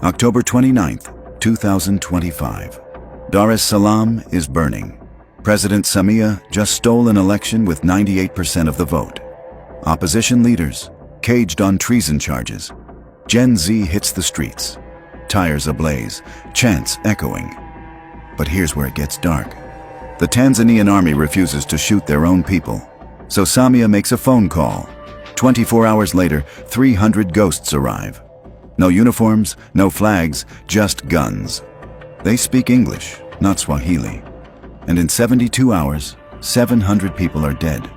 October 29th, 2025. Dar es Salaam is burning. President Samia just stole an election with 98% of the vote. Opposition leaders caged on treason charges. Gen Z hits the streets. Tires ablaze, chants echoing. But here's where it gets dark. The Tanzanian army refuses to shoot their own people. So Samia makes a phone call. 24 hours later, 300 ghosts arrive. No uniforms, no flags, just guns. They speak English, not Swahili. And in 72 hours, 700 people are dead.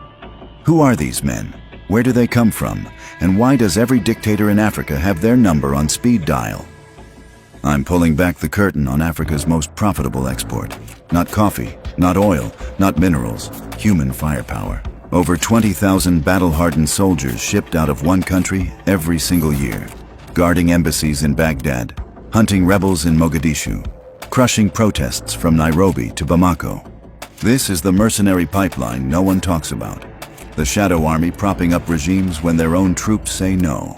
Who are these men? Where do they come from? And why does every dictator in Africa have their number on speed dial? I'm pulling back the curtain on Africa's most profitable export. Not coffee, not oil, not minerals, human firepower. Over 20,000 battle-hardened soldiers shipped out of one country every single year. Guarding embassies in Baghdad, hunting rebels in Mogadishu, crushing protests from Nairobi to Bamako. This is the mercenary pipeline no one talks about. The shadow army propping up regimes when their own troops say no.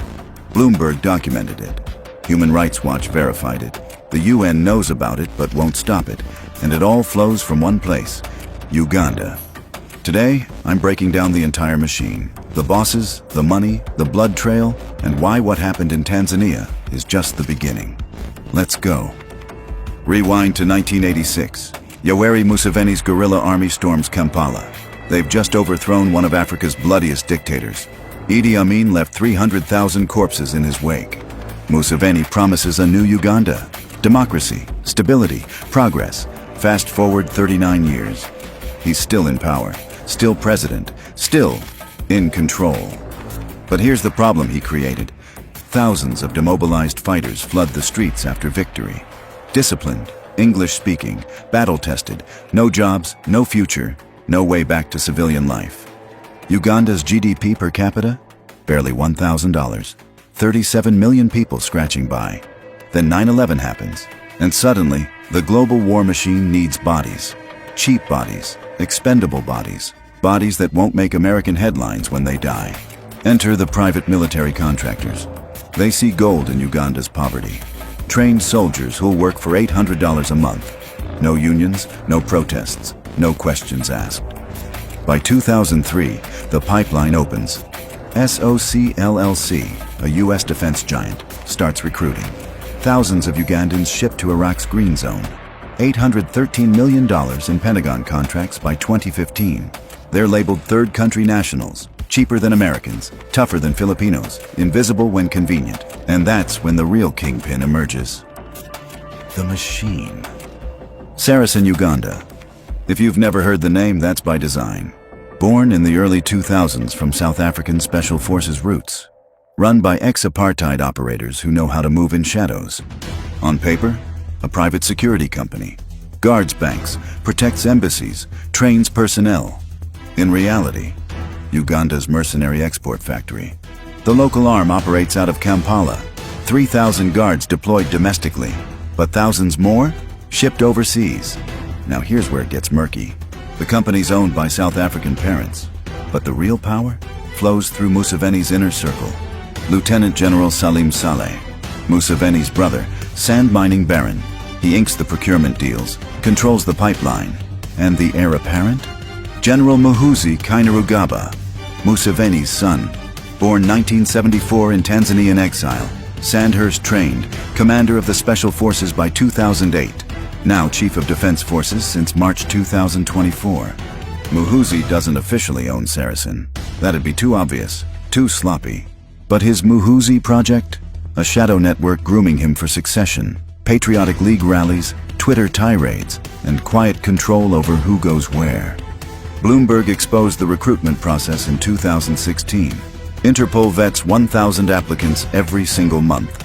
Bloomberg documented it. Human Rights Watch verified it. The UN knows about it but won't stop it. And it all flows from one place, Uganda. Today, I'm breaking down the entire machine. The bosses, the money, the blood trail, and why what happened in Tanzania is just the beginning. Let's go. Rewind to 1986. Yoweri Museveni's guerrilla army storms Kampala. They've just overthrown one of Africa's bloodiest dictators. Idi Amin left 300,000 corpses in his wake. Museveni promises a new Uganda. Democracy, stability, progress. Fast forward 39 years. He's still in power, still president, still in control. But here's the problem he created. Thousands of demobilized fighters flood the streets after victory. Disciplined, English-speaking, battle-tested, no jobs, no future, no way back to civilian life. Uganda's GDP per capita? Barely $1,000. 37 million people scratching by. Then 9/11 happens, and suddenly, the global war machine needs bodies. Cheap bodies, expendable bodies, bodies that won't make American headlines when they die. Enter the private military contractors. They see gold in Uganda's poverty. Trained soldiers who'll work for $800 a month. No unions, no protests, no questions asked. By 2003, the pipeline opens. SOC LLC, a U.S. defense giant, starts recruiting. Thousands of Ugandans shipped to Iraq's Green Zone. $813 million in Pentagon contracts by 2015. They're labeled third country nationals, cheaper than Americans, tougher than Filipinos, invisible when convenient. And that's when the real kingpin emerges. The machine. Saracen Uganda. If you've never heard the name, that's by design. Born in the early 2000s from South African Special Forces roots. Run by ex-apartheid operators who know how to move in shadows. On paper, a private security company. Guards banks, protects embassies, trains personnel. In reality, Uganda's mercenary export factory. The local arm operates out of Kampala. 3,000 guards deployed domestically, but thousands more shipped overseas. Now here's where it gets murky. The company's owned by South African parents, but the real power flows through Museveni's inner circle. Lieutenant General Salim Saleh, Museveni's brother, sand mining baron. He inks the procurement deals, controls the pipeline. And the heir apparent? General Muhoozi Kainerugaba, Museveni's son. Born 1974 in Tanzanian exile, Sandhurst trained, commander of the Special Forces by 2008. Now Chief of Defense Forces since March 2024. Muhoozi doesn't officially own Saracen. That'd be too obvious, too sloppy. But his Muhoozi project? A shadow network grooming him for succession, patriotic league rallies, Twitter tirades, and quiet control over who goes where. Bloomberg exposed the recruitment process in 2016. Interpol vets 1,000 applicants every single month.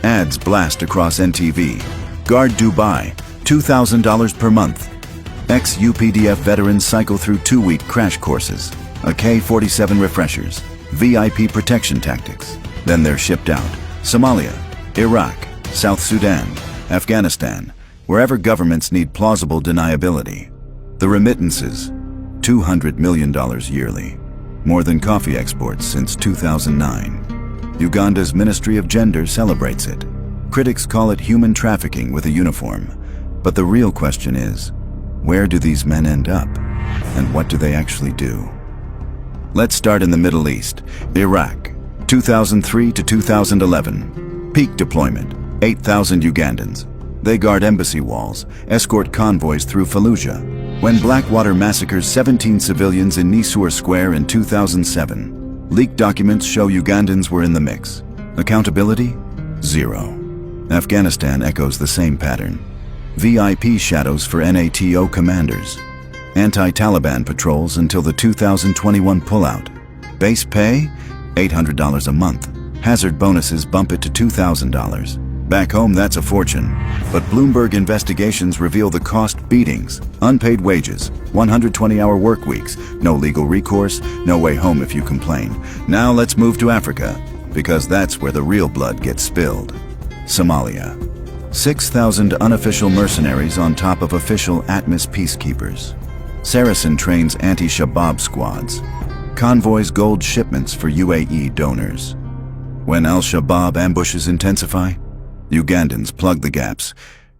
Ads blast across NTV. Guard Dubai, $2,000 per month. Ex-UPDF veterans cycle through 2-week crash courses, AK-47 refreshers, VIP protection tactics. Then they're shipped out. Somalia, Iraq, South Sudan, Afghanistan, wherever governments need plausible deniability. The remittances, $200 million yearly. More than coffee exports since 2009. Uganda's Ministry of Gender celebrates it. Critics call it human trafficking with a uniform. But the real question is, where do these men end up? And what do they actually do? Let's start in the Middle East. Iraq, 2003 to 2011. Peak deployment, 8,000 Ugandans. They guard embassy walls, escort convoys through Fallujah. When Blackwater massacres 17 civilians in Nisour Square in 2007, leaked documents show Ugandans were in the mix. Accountability? Zero. Afghanistan echoes the same pattern. VIP shadows for NATO commanders. Anti-Taliban patrols until the 2021 pullout. Base pay? $800 a month. Hazard bonuses bump it to $2,000. Back home, that's a fortune. But Bloomberg investigations reveal the cost: beatings, unpaid wages, 120-hour work weeks, no legal recourse, no way home if you complain. Now let's move to Africa, because that's where the real blood gets spilled. Somalia. 6,000 unofficial mercenaries on top of official ATMIS peacekeepers. Saracen trains anti-Shabaab squads. Convoys gold shipments for UAE donors. When al-Shabaab ambushes intensify, Ugandans plug the gaps.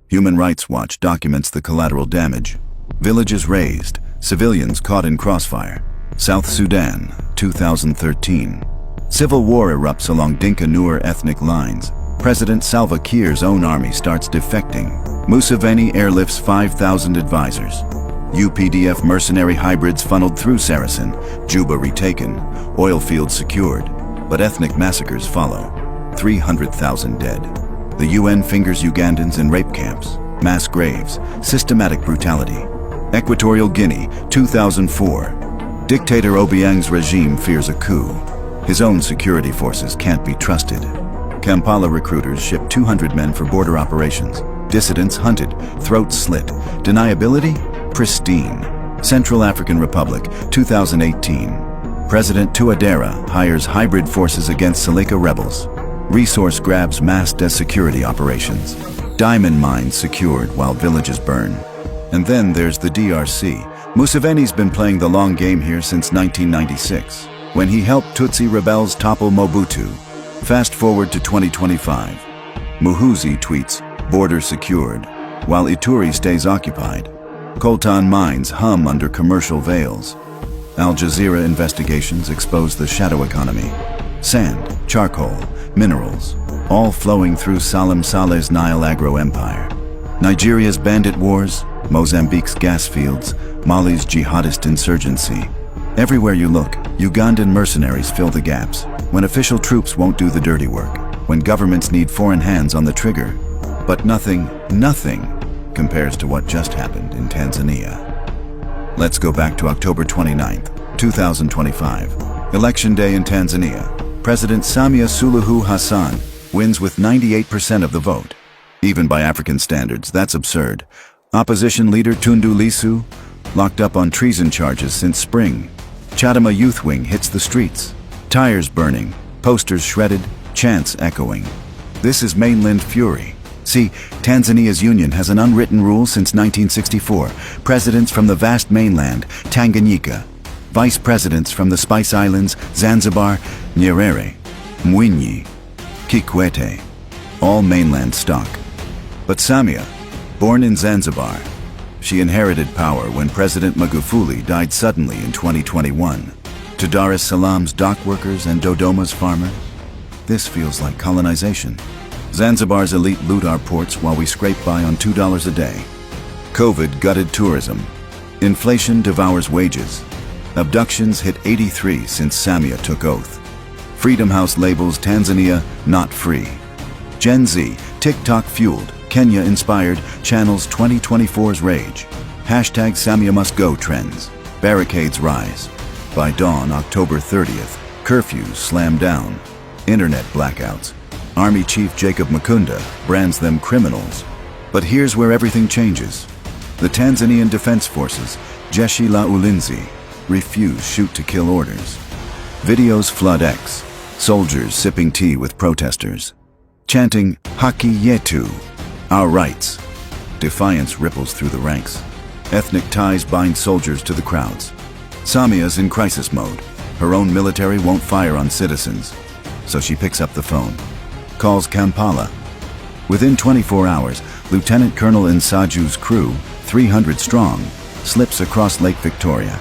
Human Rights Watch documents the collateral damage. Villages razed, civilians caught in crossfire. South Sudan, 2013. Civil war erupts along Dinka-Nuer ethnic lines. President Salva Kiir's own army starts defecting. Museveni airlifts 5,000 advisors. UPDF mercenary hybrids funneled through Saracen. Juba retaken. Oil fields secured. But ethnic massacres follow. 300,000 dead. The UN fingers Ugandans in rape camps. Mass graves. Systematic brutality. Equatorial Guinea, 2004. Dictator Obiang's regime fears a coup. His own security forces can't be trusted. Kampala recruiters ship 200 men for border operations. Dissidents hunted, throats slit. Deniability? Pristine. Central African Republic, 2018. President Touadera hires hybrid forces against Seleka rebels. Resource grabs masked as security operations. Diamond mines secured while villages burn. And then there's the DRC. Museveni's been playing the long game here since 1996, when he helped Tutsi rebels topple Mobutu. Fast forward to 2025. Muhuzi tweets, "Border secured," while Ituri stays occupied. Coltan mines hum under commercial veils. Al Jazeera investigations expose the shadow economy. Sand, charcoal, minerals, all flowing through Salam Saleh's Nile agro-empire. Nigeria's bandit wars, Mozambique's gas fields, Mali's jihadist insurgency. Everywhere you look, Ugandan mercenaries fill the gaps. When official troops won't do the dirty work. When governments need foreign hands on the trigger. But nothing compares to what just happened in Tanzania. Let's go back to October 29th, 2025. Election day in Tanzania. President Samia Suluhu Hassan wins with 98% of the vote. Even by African standards, that's absurd. Opposition leader Tundu Lissu, locked up on treason charges since spring. Chadema Youth Wing hits the streets. Tires burning, posters shredded, chants echoing. This is mainland fury. See, Tanzania's union has an unwritten rule since 1964. Presidents from the vast mainland, Tanganyika. Vice presidents from the Spice Islands, Zanzibar, Nyerere, Mwinyi, Kikwete. All mainland stock. But Samia, born in Zanzibar, she inherited power when President Magufuli died suddenly in 2021. To Dar es Salaam's dock workers and Dodoma's farmer, this feels like colonization. Zanzibar's elite loot our ports while we scrape by on $2 a day. COVID gutted tourism. Inflation devours wages. Abductions hit 83 since Samia took oath. Freedom House labels Tanzania not free. Gen Z, TikTok fueled, Kenya inspired, channels 2024's rage. Hashtag Samia must go trends. Barricades rise. By dawn, October 30th, curfews slam down. Internet blackouts. Army Chief Jacob Mukunda brands them criminals. But here's where everything changes. The Tanzanian Defense Forces, Jeshi la Ulinzi, refuse shoot-to-kill orders. Videos flood X, soldiers sipping tea with protesters, chanting Haki Yetu, our rights. Defiance ripples through the ranks. Ethnic ties bind soldiers to the crowds. Samia's in crisis mode. Her own military won't fire on citizens, so she picks up the phone. Calls Kampala. Within 24 hours, Lieutenant Colonel Nsaju's crew, 300 strong, slips across Lake Victoria.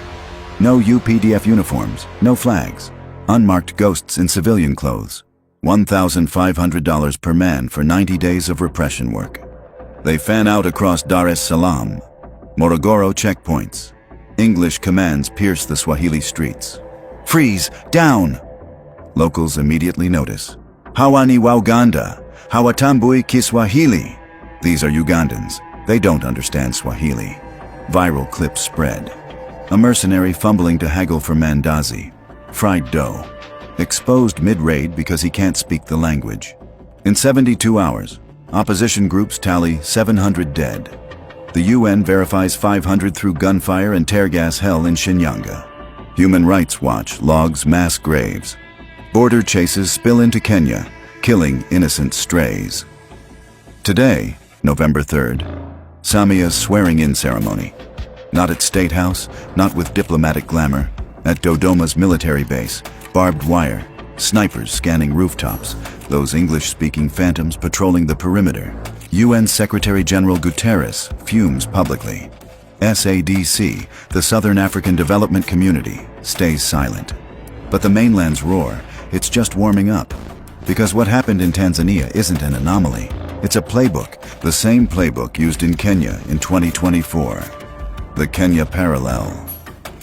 No UPDF uniforms, no flags, unmarked ghosts in civilian clothes. $1,500 per man for 90 days of repression work. They fan out across Dar es Salaam, Morogoro checkpoints. English commands pierce the Swahili streets. Freeze! Down! Locals immediately notice. Hawa ni wa Uganda, hawatambui Kiswahili. These are Ugandans. They don't understand Swahili. Viral clips spread. A mercenary fumbling to haggle for mandazi, fried dough. Exposed mid-raid because he can't speak the language. In 72 hours, opposition groups tally 700 dead. The UN verifies 500 through gunfire and tear gas hell in Shinyanga. Human Rights Watch logs mass graves. Border chases spill into Kenya, killing innocent strays. Today, November 3rd, Samia's swearing-in ceremony. Not at State House, not with diplomatic glamour. At Dodoma's military base, barbed wire, snipers scanning rooftops, those English-speaking phantoms patrolling the perimeter. UN Secretary-General Guterres fumes publicly. SADC, the Southern African Development Community, stays silent. But the mainland's roar, it's just warming up. Because what happened in Tanzania isn't an anomaly. It's a playbook, the same playbook used in Kenya in 2024. The Kenya Parallel.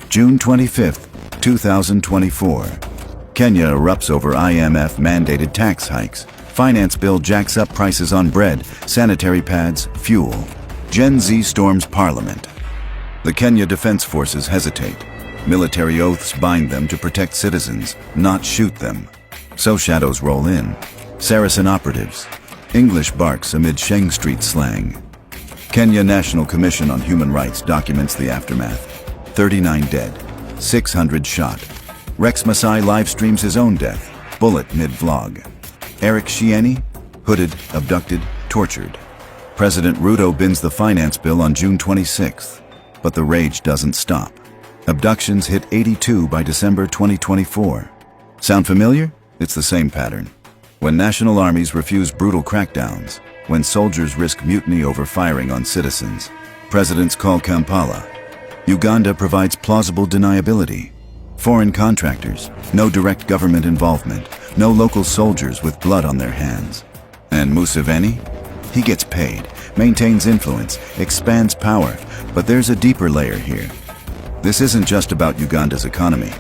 June 25th, 2024. Kenya erupts over IMF-mandated tax hikes. Finance bill jacks up prices on bread, sanitary pads, fuel. Gen Z storms parliament. The Kenya Defense Forces hesitate. Military oaths bind them to protect citizens, not shoot them. So shadows roll in. Saracen operatives. English barks amid Sheng Street slang. Kenya National Commission on Human Rights documents the aftermath. 39 dead, 600 shot. Rex Masai live streams his own death, bullet mid-vlog. Eric Shieni, hooded, abducted, tortured. President Ruto bins the finance bill on June 26th, but the rage doesn't stop. Abductions hit 82 by December 2024. Sound familiar? It's the same pattern. When national armies refuse brutal crackdowns, when soldiers risk mutiny over firing on citizens, presidents call Kampala. Uganda provides plausible deniability. Foreign contractors, no direct government involvement, no local soldiers with blood on their hands. And Museveni? He gets paid, maintains influence, expands power, but there's a deeper layer here. This isn't just about Uganda's economy.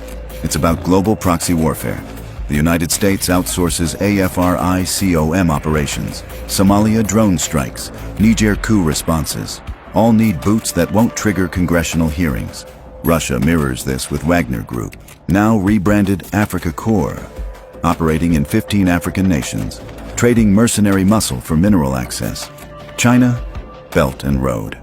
It's about global proxy warfare. The United States outsources AFRICOM operations, Somalia drone strikes, Niger coup responses. All need boots that won't trigger congressional hearings. Russia mirrors this with Wagner Group, now rebranded Africa Corps, operating in 15 African nations, trading mercenary muscle for mineral access. China, Belt and Road.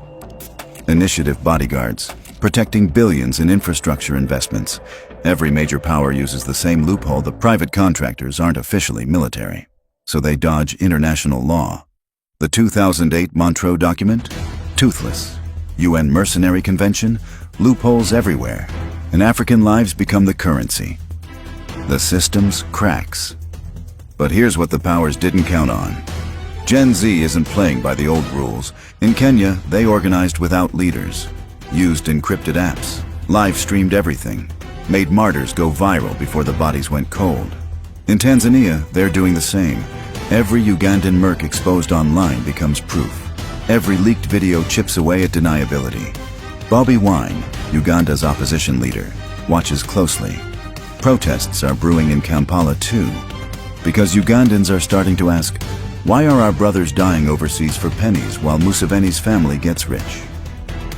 Initiative bodyguards, protecting billions in infrastructure investments. Every major power uses the same loophole. The private contractors aren't officially military, so they dodge international law. The 2008 Montreux document? Toothless. UN Mercenary Convention? Loopholes everywhere, and African lives become the currency. The system's cracks. But here's what the powers didn't count on. Gen Z isn't playing by the old rules. In Kenya, they organized without leaders, used encrypted apps, live-streamed everything, made martyrs go viral before the bodies went cold. In Tanzania, they're doing the same. Every Ugandan merc exposed online becomes proof. Every leaked video chips away at deniability. Bobi Wine, Uganda's opposition leader, watches closely. Protests are brewing in Kampala too, because Ugandans are starting to ask, why are our brothers dying overseas for pennies while Museveni's family gets rich?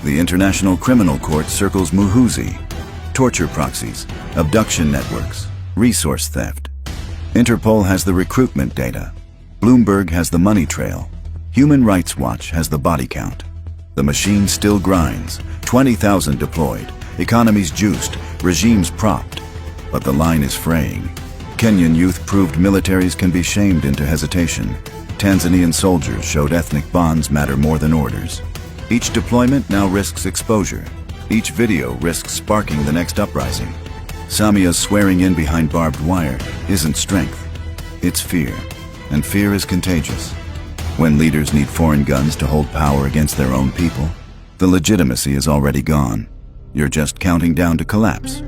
The International Criminal Court circles Muhuzi, torture proxies, abduction networks, resource theft. Interpol has the recruitment data. Bloomberg has the money trail. Human Rights Watch has the body count. The machine still grinds, 20,000 deployed, economies juiced, regimes propped. But the line is fraying. Kenyan youth proved militaries can be shamed into hesitation. Tanzanian soldiers showed ethnic bonds matter more than orders. Each deployment now risks exposure. Each video risks sparking the next uprising. Samia's swearing in behind barbed wire isn't strength. It's fear, and fear is contagious. When leaders need foreign guns to hold power against their own people, the legitimacy is already gone. You're just counting down to collapse.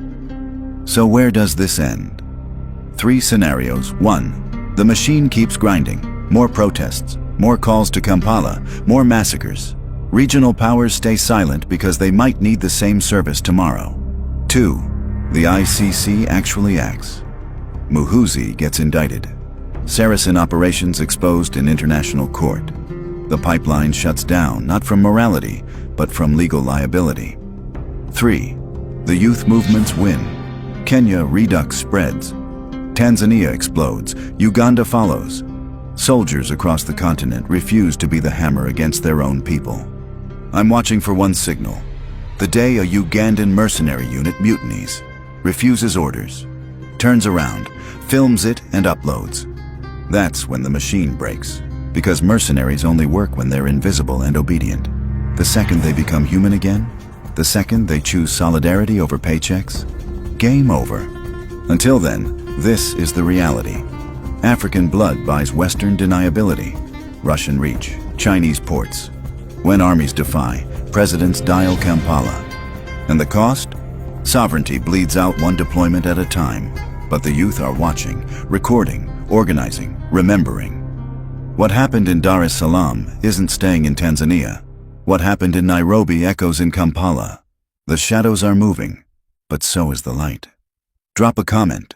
So where does this end? 3 scenarios. 1. The machine keeps grinding. More protests, more calls to Kampala, more massacres. Regional powers stay silent because they might need the same service tomorrow. 2. The ICC actually acts. Museveni gets indicted. Saracen operations exposed in international court. The pipeline shuts down, not from morality, but from legal liability. 3. The youth movements win. Kenya redux spreads. Tanzania explodes. Uganda follows. Soldiers across the continent refuse to be the hammer against their own people. I'm watching for one signal. The day a Ugandan mercenary unit mutinies, refuses orders, turns around, films it and uploads. That's when the machine breaks, because mercenaries only work when they're invisible and obedient. The second they become human again, the second they choose solidarity over paychecks, game over. Until then, this is the reality. African blood buys Western deniability, Russian reach, Chinese ports. When armies defy, presidents dial Kampala. And the cost? Sovereignty bleeds out one deployment at a time, but the youth are watching, recording, organizing, remembering. What happened in Dar es Salaam isn't staying in Tanzania. What happened in Nairobi echoes in Kampala. The shadows are moving, but so is the light. Drop a comment.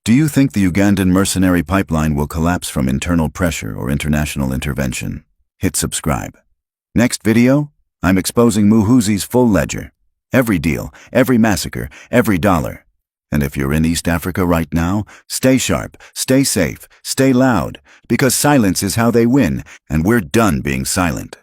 Do you think the Ugandan mercenary pipeline will collapse from internal pressure or international intervention? Hit subscribe. Next video, I'm exposing Museveni's full ledger. Every deal, every massacre, every dollar. And if you're in East Africa right now, stay sharp, stay safe, stay loud, because silence is how they win, and we're done being silent.